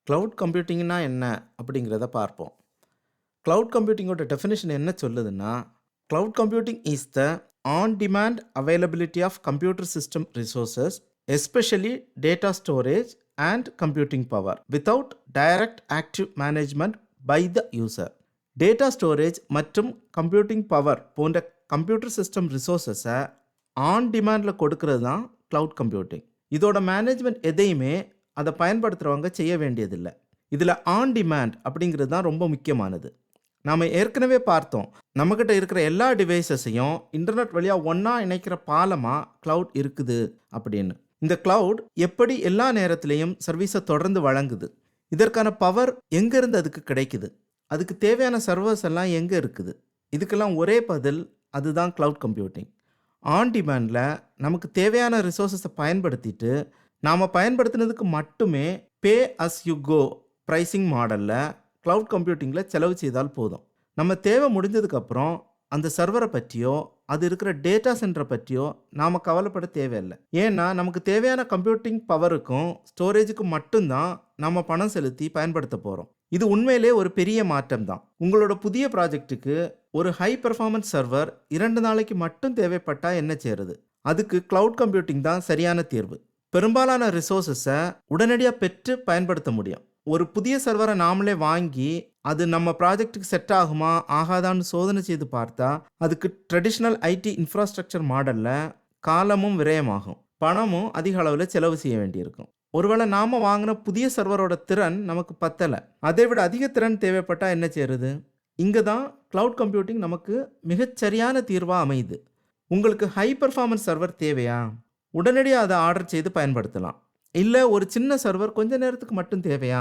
Cloud கம்ப்யூட்டிங்னா என்ன அப்படிங்கிறத பார்ப்போம். கிளவுட் கம்ப்யூட்டிங்கோட டெஃபினிஷன் என்ன சொல்லுதுன்னா, cloud computing is the on demand availability of computer system resources, especially data storage and computing power, without direct active management by the user. Data storage மற்றும் computing power போன்ற computer system ரிசோர்ஸஸை on டிமாண்டில் கொடுக்கறது தான் cloud computing. இதோட management எதையுமே அதை பயன்படுத்துகிறவங்க செய்ய வேண்டியதில்லை. இதில் ஆன் டிமாண்ட் அப்படிங்கிறது தான் ரொம்ப முக்கியமானது. நாம் ஏற்கனவே பார்த்தோம், நம்மக்கிட்ட இருக்கிற எல்லா டிவைசஸையும் இன்டர்நெட் வழியாக ஒன்றா இணைக்கிற பாலமாக கிளவுட் இருக்குது அப்படின்னு. இந்த கிளவுட் எப்படி எல்லா நேரத்திலையும் சர்வீஸை தொடர்ந்து வழங்குது, இதற்கான பவர் எங்கேருந்து அதுக்கு கிடைக்குது, அதுக்கு தேவையான சர்வர்ஸ் எல்லாம் எங்கே இருக்குது, இதுக்கெல்லாம் ஒரே பதில், அதுதான் கிளவுட் கம்ப்யூட்டிங். ஆன் டிமாண்டில் நமக்கு தேவையான ரிசோர்ஸஸை பயன்படுத்திட்டு நாம் பயன்படுத்தினதுக்கு மட்டுமே பே அஸ் யூ கோ ப்ரைஸிங் மாடலில் கிளவுட் கம்ப்யூட்டிங்கில் செலவு செய்தால் போதும். நம்ம தேவை முடிஞ்சதுக்கப்புறம் அந்த சர்வரை பற்றியோ அது இருக்கிற டேட்டா சென்டரை பற்றியோ நாம் கவலைப்பட தேவையில்லை. ஏன்னா நமக்கு தேவையான கம்ப்யூட்டிங் பவருக்கும் ஸ்டோரேஜுக்கும் மட்டும்தான் நம்ம பணம் செலுத்தி பயன்படுத்த போகிறோம். இது உண்மையிலே ஒரு பெரிய மாற்றம் தான். உங்களோட புதிய ப்ராஜெக்ட்டுக்கு ஒரு ஹை பெர்ஃபார்மன்ஸ் சர்வர் 2 நாளைக்கு மட்டும் தேவைப்பட்டால் என்ன செய்யறது? அதுக்கு கிளவுட் கம்ப்யூட்டிங் தான் சரியான தீர்வு. பெரும்பாலான ரிசோர்ஸஸை உடனடியாக பெற்று பயன்படுத்த முடியும். ஒரு புதிய சர்வரை நாமளே வாங்கி அது நம்ம ப்ராஜெக்ட்டுக்கு செட் ஆகுமா ஆகாதான்னு சோதனை செய்து பார்த்தா அதுக்கு ட்ரெடிஷ்னல் ஐடி இன்ஃப்ராஸ்ட்ரக்சர் மாடலில் காலமும் விரயமாகும், பணமும் அதிக அளவில் செலவு செய்ய வேண்டியிருக்கும். ஒருவேளை நாம் வாங்கின புதிய சர்வரோட திறன் நமக்கு பத்தலை, அதை விட அதிக திறன் தேவைப்பட்டால் என்ன செய்யறது? இங்கே தான் கிளவுட் கம்ப்யூட்டிங் நமக்கு மிகச்சரியான தீர்வாக அமையுது. உங்களுக்கு ஹை பெர்ஃபார்மன்ஸ் சர்வர் தேவையா? உடனடியாக அதை ஆர்டர் செய்து பயன்படுத்தலாம். இல்லை ஒரு சின்ன சர்வர் கொஞ்ச நேரத்துக்கு மட்டும் தேவையா?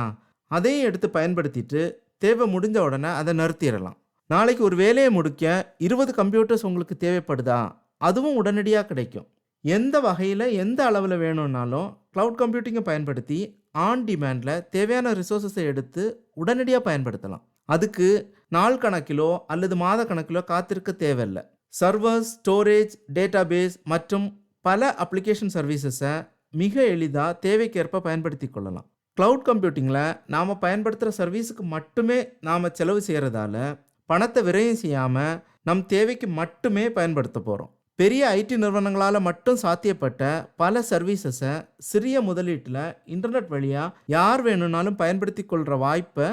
அதையும் எடுத்து பயன்படுத்திட்டு தேவை முடிஞ்ச உடனே அதை நிறுத்திடலாம். நாளைக்கு ஒரு வேலையை முடிக்க 20 கம்ப்யூட்டர்ஸ் உங்களுக்கு தேவைப்படுதா? அதுவும் உடனடியாக கிடைக்கும். எந்த வகையில் எந்த அளவில் வேணும்னாலும் கிளவுட் கம்ப்யூட்டிங்கை பயன்படுத்தி ஆன் டிமாண்டில் தேவையான ரிசோர்ஸஸை எடுத்து உடனடியாக பயன்படுத்தலாம். அதுக்கு நாள் கணக்கிலோ அல்லது மாத கணக்கிலோ காத்திருக்க தேவையில்லை. சர்வர்ஸ், ஸ்டோரேஜ், டேட்டாபேஸ் மற்றும் பல அப்ளிகேஷன் சர்வீசஸை மிக எளிதாக தேவைக்கேற்ப பயன்படுத்தி கொள்ளலாம். கிளவுட் கம்ப்யூட்டிங்கில் நாம் பயன்படுத்துகிற சர்வீஸுக்கு மட்டுமே நாம் செலவு செய்கிறதால பணத்தை விரயம் செய்யாமல் நம் தேவைக்கு மட்டுமே பயன்படுத்த போகிறோம். பெரிய ஐடி நிறுவனங்களால் மட்டும் சாத்தியப்பட்ட பல சர்வீசஸை சிறிய முதலீட்டில் இன்டர்நெட் வழியாக யார் வேணும்னாலும் பயன்படுத்தி கொள்கிற வாய்ப்பை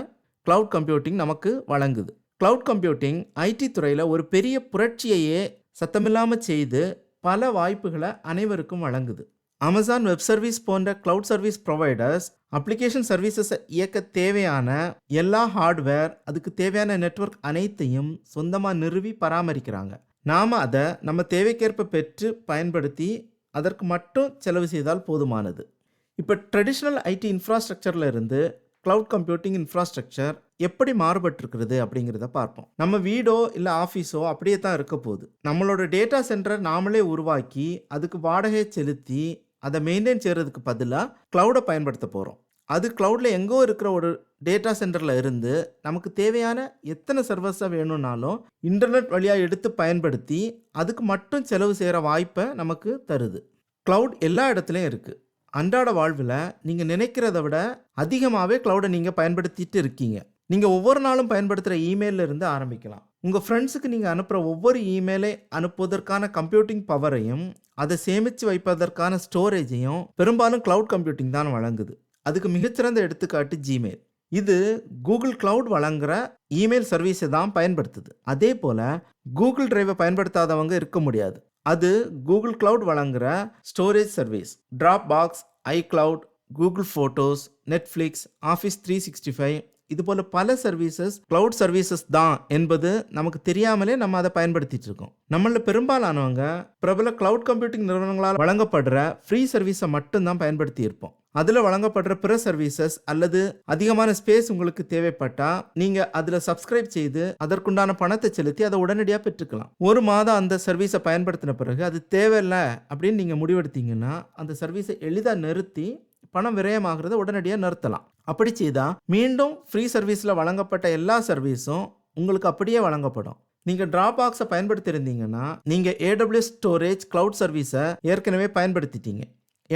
கிளவுட் கம்ப்யூட்டிங் நமக்கு வழங்குது. கிளவுட் கம்ப்யூட்டிங் ஐடி துறையில் ஒரு பெரிய புரட்சியையே சத்தமில்லாமல் செய்து பல வாய்ப்புகளை அனைவருக்கும் வழங்குது. அமேசான் வெப் சர்வீஸ் போன்ற கிளவுட் சர்வீஸ் ப்ரொவைடர்ஸ் அப்ளிகேஷன் சர்வீசஸை இயக்க தேவையான எல்லா ஹார்ட்வேர், அதுக்கு தேவையான நெட்வொர்க் அனைத்தையும் சொந்தமாக நிறுவி பராமரிக்கிறாங்க. நாம் அதை நம்ம தேவைக்கேற்ப பெற்று பயன்படுத்தி அதற்கு மட்டும் செலவு செய்தால் போதுமானது. இப்போ ட்ரெடிஷ்னல் ஐடி இன்ஃப்ராஸ்ட்ரக்சரில் இருந்து கிளவுட் கம்ப்யூட்டிங் இன்ஃப்ராஸ்ட்ரக்சர் எப்படி மாறுபட்டிருக்கிறது அப்படிங்கிறத பார்ப்போம். நம்ம வீடோ இல்லை ஆஃபீஸோ அப்படியே தான் இருக்க போகுது. நம்மளோட டேட்டா சென்டரை நாமளே உருவாக்கி அதுக்கு வாடகையை செலுத்தி அதை மெயின்டைன் செய்கிறதுக்கு பதிலாக கிளவுடை பயன்படுத்த போகிறோம். அது கிளவுடில் எங்கோ இருக்கிற ஒரு டேட்டா சென்டரில் இருந்து நமக்கு தேவையான எத்தனை சர்வர்ஸாக வேணும்னாலும் இன்டர்நெட் வழியாக எடுத்து பயன்படுத்தி அதுக்கு மட்டும் செலவு செய்கிற வாய்ப்பை நமக்கு தருது. கிளவுட் எல்லா இடத்துலையும் இருக்குது. அன்றாட வாழ்வில் நீங்கள் நினைக்கிறத விட அதிகமாகவே கிளவுடை நீங்கள் பயன்படுத்திட்டு இருக்கீங்க. நீங்கள் ஒவ்வொரு நாளும் பயன்படுத்துகிற இமெயிலில் இருந்து ஆரம்பிக்கலாம். உங்கள் ஃப்ரெண்ட்ஸுக்கு நீங்கள் அனுப்புகிற ஒவ்வொரு இமெயிலை அனுப்புவதற்கான கம்ப்யூட்டிங் பவரையும் அதை சேமித்து வைப்பதற்கான ஸ்டோரேஜையும் பெரும்பாலும் கிளவுட் கம்ப்யூட்டிங் தான் வழங்குது. அதுக்கு மிகச்சிறந்த எடுத்துக்காட்டு ஜிமெயில். இது கூகுள் கிளவுட் வழங்குகிற இமெயில் சர்வீஸை தான் பயன்படுத்துது. அதே போல் கூகுள் டிரைவை பயன்படுத்தாதவங்க இருக்க முடியாது. அது கூகுள் கிளவுட் வழங்குகிற storage service. Drop box, iCloud, Google photos, Netflix, office 365 இது போல் பல சர்வீசஸ் கிளவுட் சர்வீசஸ் தான் என்பது நமக்கு தெரியாமலே நம்ம அதை பயன்படுத்திட்டு இருக்கோம். நம்மள பெரும்பாலானவங்க பிரபல கிளவுட் கம்ப்யூட்டிங் நிறுவனங்களால் வழங்கப்படுற ஃப்ரீ சர்வீஸை மட்டும்தான் பயன்படுத்தி இருப்போம். அதில் வழங்கப்படுற பிற சர்வீசஸ் அல்லது அதிகமான ஸ்பேஸ் உங்களுக்கு தேவைப்பட்டால் நீங்கள் அதில் சப்ஸ்கிரைப் செய்து அதற்குண்டான பணத்தை செலுத்தி அதை உடனடியாக பெற்றுக்கலாம். ஒரு மாதம் அந்த சர்வீஸை பயன்படுத்தின பிறகு அது தேவையில்லை அப்படின்னு நீங்கள் முடிவெடுத்தீங்கன்னா அந்த சர்வீஸை எளிதாக நிறுத்தி பணம் விரயமாகிறத உடனடியாக நிறுத்தலாம். அப்படி செய்தால் மீண்டும் ஃப்ரீ சர்வீஸில் வழங்கப்பட்ட எல்லா சர்வீஸும் உங்களுக்கு அப்படியே வழங்கப்படும். நீங்கள் ட்ராப் பாக்ஸை பயன்படுத்தியிருந்தீங்கன்னா நீங்கள் AWS ஸ்டோரேஜ் கிளவுட் சர்வீஸை ஏற்கனவே பயன்படுத்திட்டீங்க.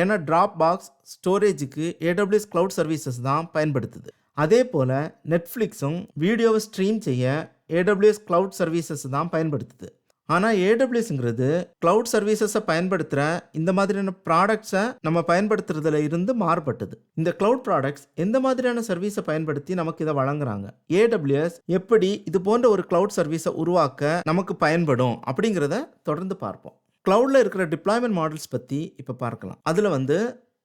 ஏன்னா ட்ராப்பாக்ஸ் ஸ்டோரேஜுக்கு ஏடபிள்யூஎஸ் க்ளவுட் சர்வீசஸ் தான் பயன்படுத்துது. அதே போல் நெட்ஃப்ளிக்ஸும் வீடியோவை ஸ்ட்ரீம் செய்ய ஏடபிள்யூஎஸ் க்ளவுட் சர்வீசஸ் தான் பயன்படுத்துது. ஆனால் ஏடபிள்யூஎஸ்ங்கிறது க்ளவுட் சர்வீசஸை பயன்படுத்துகிற இந்த மாதிரியான ப்ராடக்ட்ஸை நம்ம பயன்படுத்துறதுல இருந்து மாறுபட்டது. இந்த க்ளவுட் ப்ராடக்ட்ஸ் எந்த மாதிரியான சர்வீஸை பயன்படுத்தி நமக்கு இதை வழங்குறாங்க, ஏடபிள்யூஎஸ் எப்படி இது போன்ற ஒரு க்ளவுட் சர்வீஸை உருவாக்க நமக்கு பயன்படும் அப்படிங்கிறத தொடர்ந்து பார்ப்போம். க்ளவுடில் இருக்கிற டிப்ளாய்மெண்ட் மாடல்ஸ் பற்றி இப்போ பார்க்கலாம். அதில்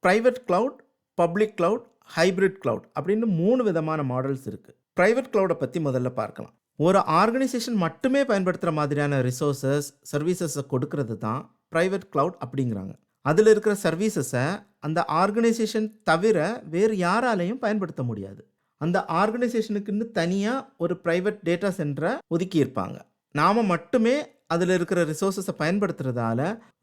private cloud, public cloud, hybrid cloud அப்படின்னு 3 விதமான மாடல்ஸ் இருக்குது. ப்ரைவேட் க்ளவுடை பற்றி முதல்ல பார்க்கலாம். ஒரு ஆர்கனைசேஷன் மட்டுமே பயன்படுத்துகிற மாதிரியான ரிசோர்ஸஸ் சர்வீசஸை கொடுக்கறது தான் ப்ரைவேட் க்ளவுட் அப்படிங்கிறாங்க. அதில் இருக்கிற சர்வீசஸை அந்த ஆர்கனைசேஷன் தவிர வேறு யாராலையும் பயன்படுத்த முடியாது. அந்த ஆர்கனைசேஷனுக்குன்னு தனியாக ஒரு ப்ரைவேட் டேட்டா சென்டரை ஒதுக்கியிருப்பாங்க. நாம் மட்டுமே அதில் இருக்கிற ரிசோர்ஸஸை பயன்படுத்துறதால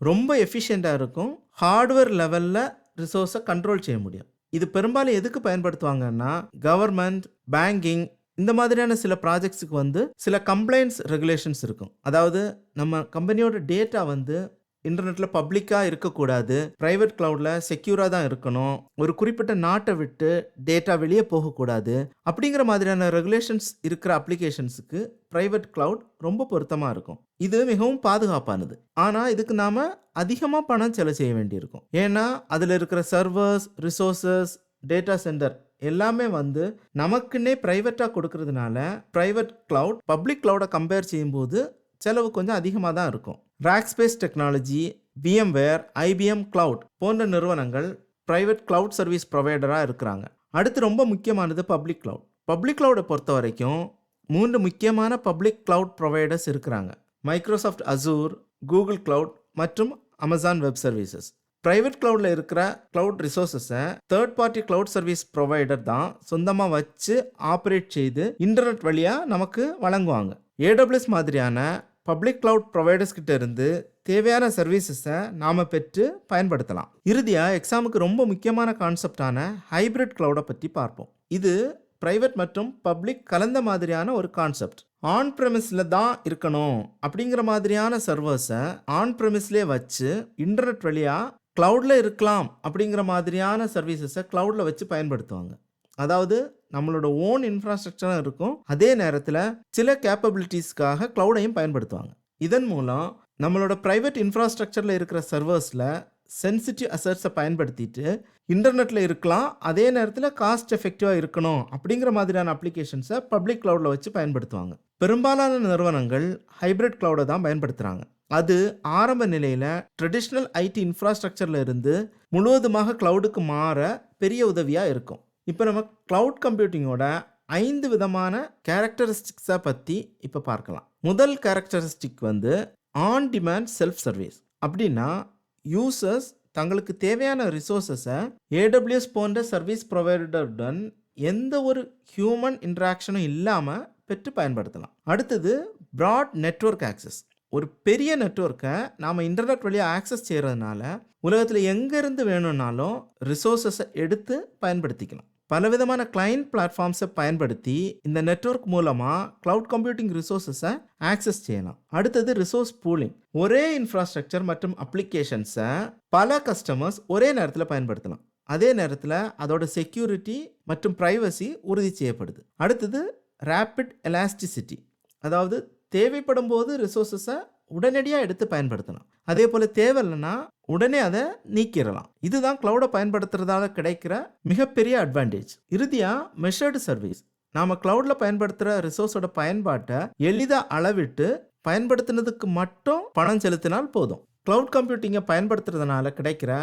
ரொம்ப எஃபிஷியண்ட்டாக இருக்கும். ஹார்ட்வேர் லெவலில் ரிசோர்ஸை கண்ட்ரோல் செய்ய முடியும். இது பெரும்பாலும் எதுக்கு பயன்படுத்துவாங்கன்னா, கவர்மெண்ட், பேங்கிங் இந்த மாதிரியான சில ப்ராஜெக்ட்ஸுக்கு சில கம்ப்ளைண்ட்ஸ் ரெகுலேஷன்ஸ் இருக்கும். அதாவது நம்ம கம்பெனியோட டேட்டா இன்டர்நெட்டில் பப்ளிக்காக இருக்கக்கூடாது, ப்ரைவேட் க்ளவுடில் செக்யூராக தான் இருக்கணும், ஒரு குறிப்பிட்ட நாட்டை விட்டு டேட்டா வெளியே போகக்கூடாது அப்படிங்கிற மாதிரியான ரெகுலேஷன்ஸ் இருக்கிற அப்ளிகேஷன்ஸுக்கு ப்ரைவேட் க்ளவுட் ரொம்ப பொருத்தமாக இருக்கும். இது மிகவும் பாதுகாப்பானது. ஆனால் இதுக்கு நாம் அதிகமாக பணம் செலவு செய்ய வேண்டியிருக்கும். ஏன்னா அதில் இருக்கிற சர்வர்ஸ், ரிசோர்ஸஸ், டேட்டா சென்டர் எல்லாமே நமக்குன்னே ப்ரைவேட்டாக கொடுக்கறதுனால ப்ரைவேட் க்ளவுட் பப்ளிக் க்ளவுடை கம்பேர் செய்யும்போது செலவு கொஞ்சம் அதிகமாக தான் இருக்கும். ராக்ஸ்பேஸ் டெக்னாலஜி, விஎம்வேர், ஐபிஎம் கிளவுட் போன்ற நிறுவனங்கள் ப்ரைவேட் க்ளவுட் சர்வீஸ் ப்ரொவைடராக இருக்கிறாங்க. அடுத்து ரொம்ப முக்கியமானது பப்ளிக் க்ளவுட். பப்ளிக் க்ளவுடை பொறுத்த வரைக்கும் 3 முக்கியமான பப்ளிக் க்ளவுட் ப்ரொவைடர்ஸ் இருக்கிறாங்க. மைக்ரோசாஃப்ட் அசூர், கூகுள் க்ளவுட் மற்றும் அமேசான் வெப் சர்வீசஸ். ப்ரைவேட் க்ளவுடில் இருக்கிற க்ளவுட் ரிசோர்ஸஸை third party cloud service provider தான் சொந்தமாக வச்சு ஆப்ரேட் செய்து இன்டர்நெட் வழியாக நமக்கு வழங்குவாங்க. ஏடபிள்யூஎஸ் மாதிரியான பப்ளிக் க்ளவுட் ப்ரொவைடர்ஸ் கிட்ட இருந்து தேவையான சர்வீசஸை நாம் பெற்று பயன்படுத்தலாம். இறுதியாக எக்ஸாமுக்கு ரொம்ப முக்கியமான கான்செப்டான ஹைப்ரிட் க்ளவுடை பற்றி பார்ப்போம். இது ப்ரைவேட் மற்றும் பப்ளிக் கலந்த மாதிரியான ஒரு கான்செப்ட். ஆன் ப்ரெமிஸில் தான் இருக்கணும் அப்படிங்கிற மாதிரியான சர்வர்ஸை ஆன் ப்ரெமிஸ்லேயே வச்சு இன்டர்நெட் வழியாக க்ளவுடில் இருக்கலாம் அப்படிங்கிற மாதிரியான சர்வீசஸை க்ளவுடில் வச்சு பயன்படுத்துவாங்க. அதாவது நம்மளோட ஓன் இன்ஃப்ராஸ்ட்ரக்சரும் இருக்கும், அதே நேரத்தில் சில கேப்பபிலிட்டிஸ்க்காக க்ளவுடையும் பயன்படுத்துவாங்க. இதன் மூலம் நம்மளோட ப்ரைவேட் இன்ஃப்ராஸ்ட்ரக்சரில் இருக்கிற சர்வர்ஸில் சென்சிட்டிவ் அசட்ஸை பயன்படுத்திட்டு இன்டர்நெட்டில் இருக்கலாம், அதே நேரத்தில் காஸ்ட் எஃபெக்டிவாக இருக்கணும் அப்படிங்கிற மாதிரியான அப்ளிகேஷன்ஸை பப்ளிக் க்ளவுடில் வச்சு பயன்படுத்துவாங்க. பெரும்பாலான நிறுவனங்கள் ஹைப்ரிட் க்ளவுடை தான் பயன்படுத்துகிறாங்க. அது ஆரம்ப நிலையில் ட்ரெடிஷ்னல் ஐடி இன்ஃப்ராஸ்ட்ரக்சரில் இருந்து முழுவதுமாக க்ளவுடுக்கு மாற பெரிய உதவியாக இருக்கும். இப்போ நம்ம க்ளவுட் கம்ப்யூட்டிங்கோட 5 விதமான கேரக்டரிஸ்டிக்ஸை பற்றி இப்போ பார்க்கலாம். முதல் characteristic on demand self service. அப்படின்னா யூசர்ஸ் தங்களுக்கு தேவையான ரிசோர்ஸஸை ஏடபிள்யூஎஸ் போன்ற சர்வீஸ் ப்ரொவைடருடன் எந்த ஒரு ஹியூமன் இன்ட்ராக்ஷனும் இல்லாமல் பெற்று பயன்படுத்தலாம். அடுத்தது ப்ராட் நெட்வொர்க் ஆக்சஸ். ஒரு பெரிய நெட்வொர்க்கை நாம் இன்டர்நெட் வழியாக ஆக்சஸ் செய்கிறதுனால உலகத்தில் எங்கேருந்து வேணும்னாலும் ரிசோர்ஸஸை எடுத்து பயன்படுத்திக்கலாம். பலவிதமான கிளைண்ட் பிளாட்ஃபார்ம்ஸை பயன்படுத்தி இந்த நெட்வொர்க் மூலமாக க்ளவுட் கம்ப்யூட்டிங் ரிசோர்ஸஸை ஆக்சஸ் செய்யலாம். அடுத்தது ரிசோர்ஸ் பூலிங். ஒரே இன்ஃப்ராஸ்ட்ரக்சர் மற்றும் அப்ளிகேஷன்ஸை பல கஸ்டமர்ஸ் ஒரே நேரத்தில் பயன்படுத்தலாம். அதே நேரத்தில் அதோட செக்யூரிட்டி மற்றும் ப்ரைவசி உறுதி செய்யப்படுது. அடுத்தது ரேப்பிட் எலாஸ்டிசிட்டி. அதாவது தேவைப்படும் போது ரிசோர்ஸஸை உடனடியாக எடுத்து பயன்படுத்தலாம், அதே போல் தேவையில்லைன்னா உடனே அதை நீக்கிடலாம். இதுதான் க்ளவுடை பயன்படுத்துறதால கிடைக்கிற மிகப்பெரிய அட்வான்டேஜ். இறுதியாக மெஷர்டு சர்வீஸ். நாம் க்ளவுடில் பயன்படுத்துகிற ரிசோர்ஸோட பயன்பாட்டை எளிதாக அளவிட்டு பயன்படுத்தினதுக்கு மட்டும் பணம் செலுத்தினால் போதும். க்ளவுட் கம்ப்யூட்டிங்கை பயன்படுத்துறதுனால கிடைக்கிற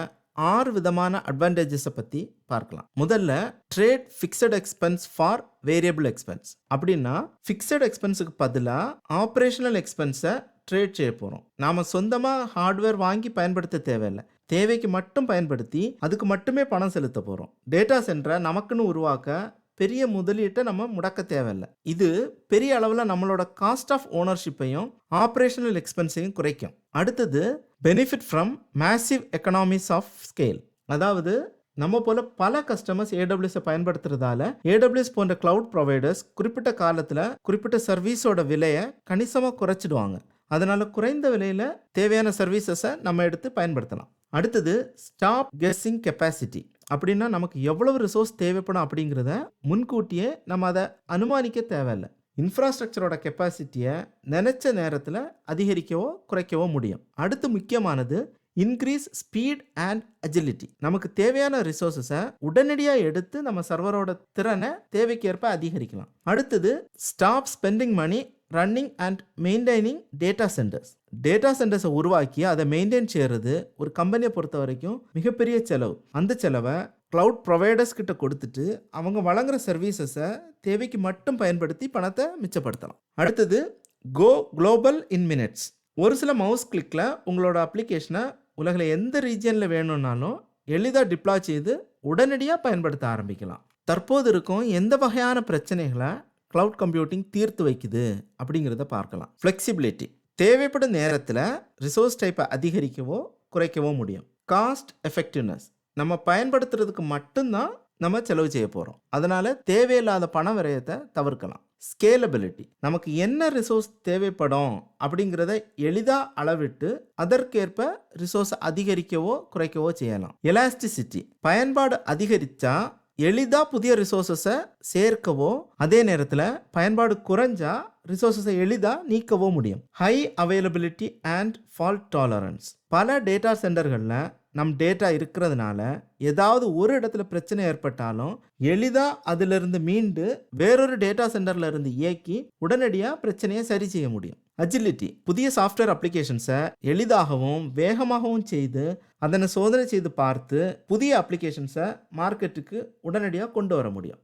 6 விதமான அட்வான்டேஜஸை பற்றி பார்க்கலாம். முதல்ல trade fixed expense for variable expense. அப்படின்னா ஃபிக்ஸட் எக்ஸ்பென்ஸுக்கு பதிலாக ஆப்ரேஷனல் எக்ஸ்பென்ஸை ட்ரேட் செய்ய போகிறோம். நாம் சொந்தமாக ஹார்ட்வேர் வாங்கி பயன்படுத்த தேவையில்லை, தேவைக்கு மட்டும் பயன்படுத்தி அதுக்கு மட்டுமே பணம் செலுத்த போகிறோம். டேட்டா சென்டரை நமக்குன்னு உருவாக்க பெரிய முதலீட்டை நம்ம முடக்க தேவையில்லை. இது பெரிய அளவில் நம்மளோட காஸ்ட் ஆஃப் ஓனர்ஷிப்பையும் ஆப்ரேஷனல் எக்ஸ்பென்ஸையும் குறைக்கும். அடுத்தது benefit from massive economies of scale. அதாவது நம்ம போல பல கஸ்டமர்ஸ் ஏடபிள்யூஎஸை பயன்படுத்துறதால ஏடபிள்யூஎஸ் போன்ற கிளவுட் ப்ரொவைடர்ஸ் குறிப்பிட்ட காலத்தில் குறிப்பிட்ட சர்வீஸோட விலையை கணிசமாக குறைச்சிடுவாங்க. அதனால் குறைந்த விலையில் தேவையான சர்வீசஸை நம்ம எடுத்து பயன்படுத்தலாம். அடுத்தது ஸ்டாப் கெஸ்ஸிங் கெப்பாசிட்டி. அப்படின்னா நமக்கு எவ்வளவு ரிசோர்ஸ் தேவைப்படும் அப்படிங்கிறத முன்கூட்டியே நம்ம அதை அனுமானிக்க தேவையில்ல. இன்ஃப்ராஸ்ட்ரக்சரோட கெப்பாசிட்டியை நினைச்ச நேரத்தில் அதிகரிக்கவோ குறைக்கவோ முடியும். அடுத்து முக்கியமானது இன்க்ரீஸ் ஸ்பீட் அண்ட் அஜிலிட்டி. நமக்கு தேவையான ரிசோர்ஸஸை உடனடியாக எடுத்து நம்ம சர்வரோட திறனை தேவைக்கேற்ப அதிகரிக்கலாம். அடுத்தது stop spending money running and maintaining data centres. Data சென்டர்ஸை உருவாக்கி அதை மெயின்டைன் செய்கிறது ஒரு கம்பெனியை பொறுத்த வரைக்கும் மிகப்பெரிய செலவு. அந்த செலவை க்ளவுட் ப்ரொவைடர்ஸ் கிட்ட கொடுத்துட்டு அவங்க வழங்குற சர்வீசஸை தேவைக்கு மட்டும் பயன்படுத்தி பணத்தை மிச்சப்படுத்தலாம். அடுத்தது கோ குளோபல் இன் மினிட்ஸ். ஒரு சில மவுஸ் கிளிக்கில் உங்களோட அப்ளிகேஷனை உலகில் எந்த ரீஜியனில் வேணும்னாலும் எளிதாக டிப்ளாய் செய்து உடனடியாக பயன்படுத்த ஆரம்பிக்கலாம். தற்போது இருக்கும் எந்த வகையான பிரச்சனைகளை க்ளவுட் கம்ப்யூட்டிங் தீர்த்து வைக்குது அப்படிங்கிறத பார்க்கலாம். ஃப்ளெக்சிபிலிட்டி. தேவைப்படும் நேரத்தில் ரிசோர்ஸ் டைப்பை அதிகரிக்கவோ குறைக்கவோ முடியும். Cost effectiveness. நம்ம பயன்படுத்துறதுக்கு மட்டும்தான் நம்ம செலவு செய்ய போகிறோம். அதனால் தேவையில்லாத பண விரயத்தை தவிர்க்கலாம். ஸ்கேலபிலிட்டி. நமக்கு என்ன ரிசோர்ஸ் தேவைப்படும் அப்படிங்கிறத எளிதாக அளவிட்டு அதற்கேற்ப ரிசோர்ஸ் அதிகரிக்கவோ குறைக்கவோ செய்யலாம். எலாஸ்டிசிட்டி. பயன்பாடு அதிகரித்தா எளிதாக புதிய ரிசோர்ஸஸை சேர்க்கவோ, அதே நேரத்தில் பயன்பாடு குறைஞ்சா ரிசோர்ஸஸை எளிதாக நீக்கவோ முடியும். High availability and fault tolerance. பல டேட்டா சென்டர்களில் நம் டேட்டா இருக்கிறதுனால ஏதாவது ஒரு இடத்துல பிரச்சனை ஏற்பட்டாலும் எளிதாக அதிலிருந்து மீண்டு வேறொரு டேட்டா சென்டரில் இருந்து இயக்கி உடனடியாக பிரச்சனையை சரி செய்ய முடியும். அஜிலிட்டி. புதிய சாஃப்ட்வேர் அப்ளிகேஷன்ஸை எளிதாகவும் வேகமாகவும் செய்து அதனை சோதனை செய்து பார்த்து புதிய அப்ளிகேஷன்ஸை மார்க்கெட்டுக்கு உடனடியாக கொண்டு வர முடியும்.